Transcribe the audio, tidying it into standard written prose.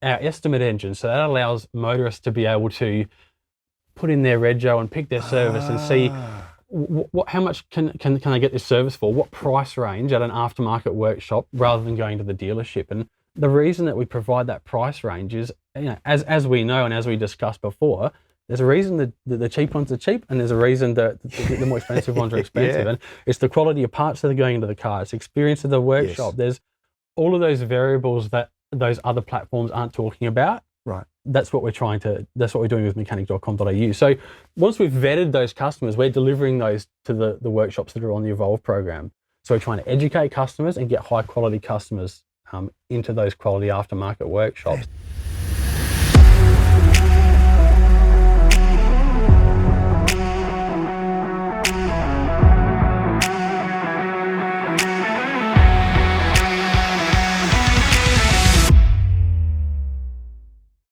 our estimate engine. So that allows motorists to be able to put in their rego and pick their service and see how much can I get this service for? What price range at an aftermarket workshop rather than going to the dealership? And the reason that we provide that price range is, as we know and as we discussed before, there's a reason that the cheap ones are cheap, and there's a reason that the more expensive ones are expensive. And it's the quality of parts that are going into the car. It's experience of the workshop. Yes. There's all of those variables that those other platforms aren't talking about. Right. That's what we're doing with Mechanic.com.au. So once we've vetted those customers, we're delivering those to the workshops that are on the Evolve program. So we're trying to educate customers and get high quality customers into those quality aftermarket workshops.